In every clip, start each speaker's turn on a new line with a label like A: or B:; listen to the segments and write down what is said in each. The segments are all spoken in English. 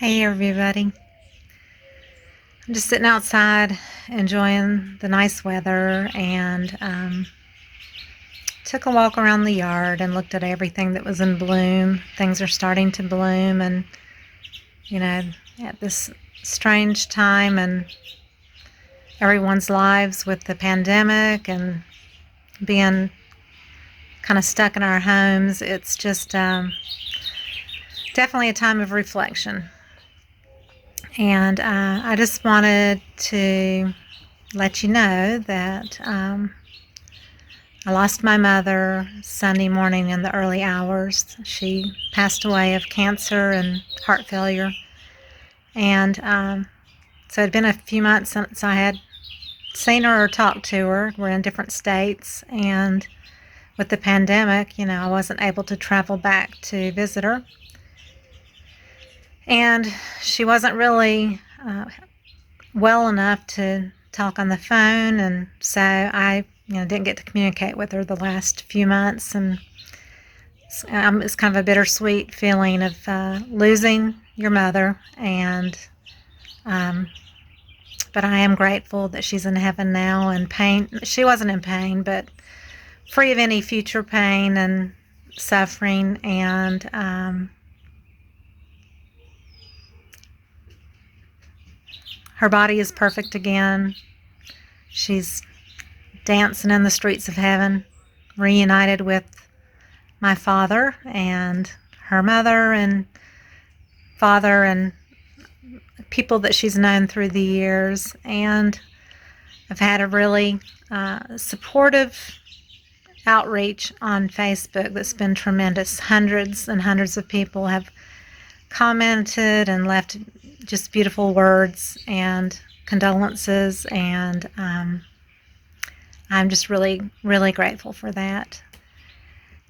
A: Hey everybody. I'm just sitting outside enjoying the nice weather and took a walk around the yard and looked at everything that was in bloom. Things are starting to bloom and, you know, at this strange time in everyone's lives with the pandemic and being kind of stuck in our homes, it's just definitely a time of reflection. And I just wanted to let you know that I lost my mother Sunday morning in the early hours. She passed away of cancer and heart failure. And so it had been a few months since I had seen her or talked to her. We're in different states. And with the pandemic, I wasn't able to travel back to visit her. And she wasn't really well enough to talk on the phone, and so I didn't get to communicate with her the last few months, and it's kind of a bittersweet feeling of losing your mother, and but I am grateful that she's in heaven now, and she wasn't in pain, but free of any future pain and suffering, and her body is perfect again. She's dancing in the streets of heaven, reunited with my father and her mother and father and people that she's known through the years. And I've had a really supportive outreach on Facebook that's been tremendous. Hundreds and hundreds of people have commented and left just beautiful words and condolences, and I'm just really, really grateful for that.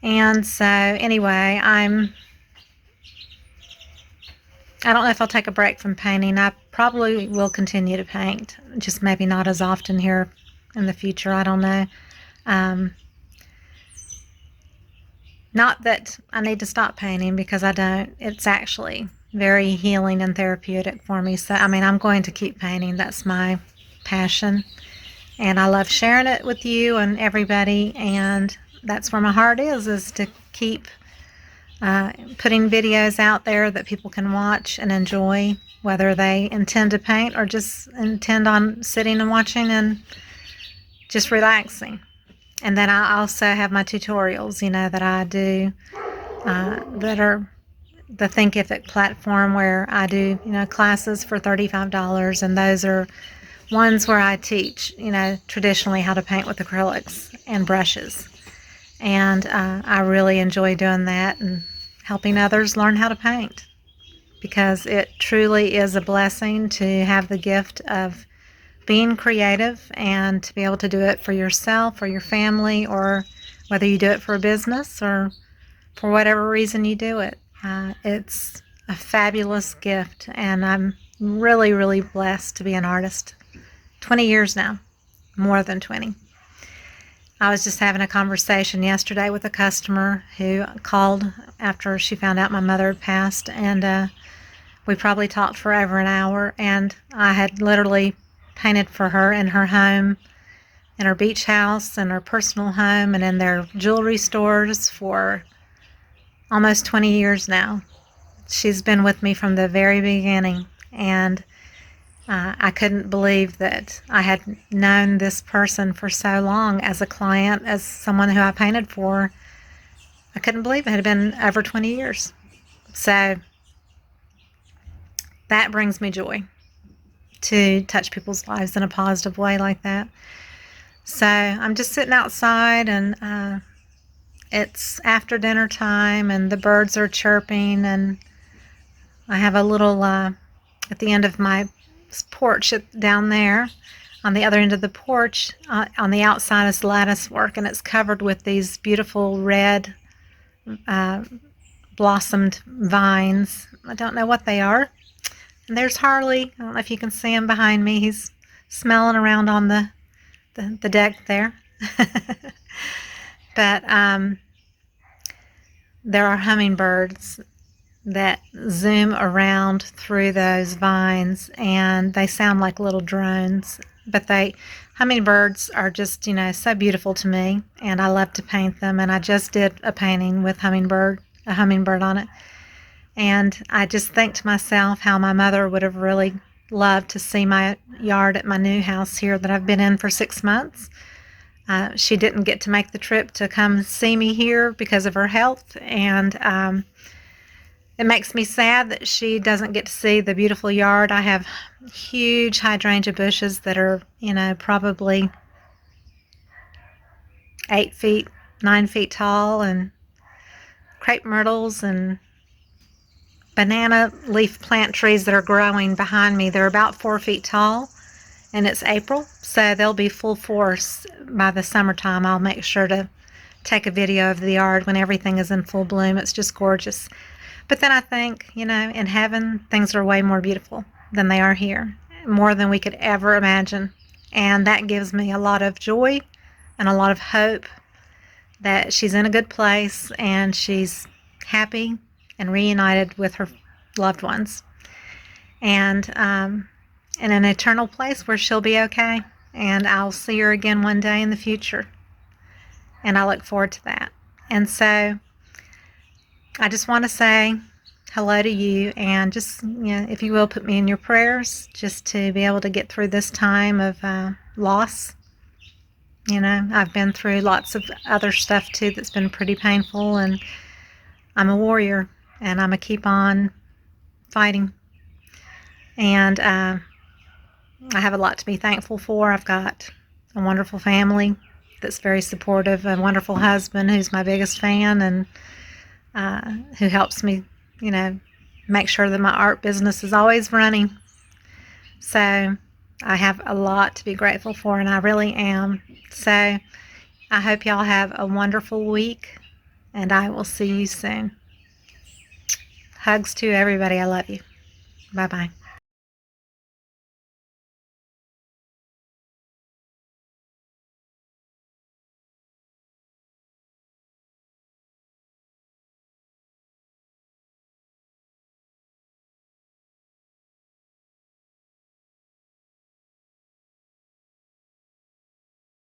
A: And so anyway, I don't know if I'll take a break from painting. I probably will continue to paint, just maybe not as often here in the future. I don't know. Not that I need to stop painting, because I don't. It's actually very healing and therapeutic for me. So, I'm going to keep painting. That's my passion. And I love sharing it with you and everybody. And that's where my heart is to keep putting videos out there that people can watch and enjoy, whether they intend to paint or just intend on sitting and watching and just relaxing. And then I also have my tutorials, that I do that are the Thinkific platform, where I do, classes for $35. And those are ones where I teach, traditionally how to paint with acrylics and brushes. And I really enjoy doing that and helping others learn how to paint, because it truly is a blessing to have the gift of being creative and to be able to do it for yourself or your family, or whether you do it for a business or for whatever reason you do it. It's a fabulous gift, and I'm really, really blessed to be an artist. 20 years now, more than 20. I was just having a conversation yesterday with a customer who called after she found out my mother had passed, and we probably talked for over an hour, and I had literally painted for her in her home, in her beach house, in her personal home, and in their jewelry stores for almost 20 years now. She's been with me from the very beginning, and I couldn't believe that I had known this person for so long as a client, as someone who I painted for. I couldn't believe it had been over 20 years. So that brings me joy, to touch people's lives in a positive way like that. So I'm just sitting outside, and it's after dinner time, and the birds are chirping, and I have a little, at the end of my porch down there, on the other end of the porch, on the outside is lattice work, and it's covered with these beautiful red blossomed vines. I don't know what they are. And there's Harley. I don't know if you can see him behind me. He's smelling around on the deck there. But there are hummingbirds that zoom around through those vines, and they sound like little drones. But hummingbirds are just, so beautiful to me, and I love to paint them. And I just did a painting with a hummingbird on it. And I just think to myself how my mother would have really loved to see my yard at my new house here that I've been in for 6 months. She didn't get to make the trip to come see me here because of her health, and it makes me sad that she doesn't get to see the beautiful yard. I have huge hydrangea bushes that are, probably 8 feet, 9 feet tall, and crepe myrtles and banana leaf plant trees that are growing behind me. They're about 4 feet tall, and it's April, so they'll be full force by the summertime. I'll make sure to take a video of the yard when everything is in full bloom. It's just gorgeous. But then I think, in heaven, things are way more beautiful than they are here, more than we could ever imagine. And that gives me a lot of joy and a lot of hope that she's in a good place and she's happy and reunited with her loved ones. And in an eternal place where she'll be okay. And I'll see her again one day in the future. And I look forward to that. And so I just want to say hello to you, and just, if you will, put me in your prayers just to be able to get through this time of loss. I've been through lots of other stuff too that's been pretty painful, and I'm a warrior, and I'm going to keep on fighting. And I have a lot to be thankful for. I've got a wonderful family that's very supportive, a wonderful husband who's my biggest fan, and who helps me, make sure that my art business is always running. So I have a lot to be grateful for, and I really am. So I hope y'all have a wonderful week, and I will see you soon. Hugs to everybody. I love you. Bye-bye.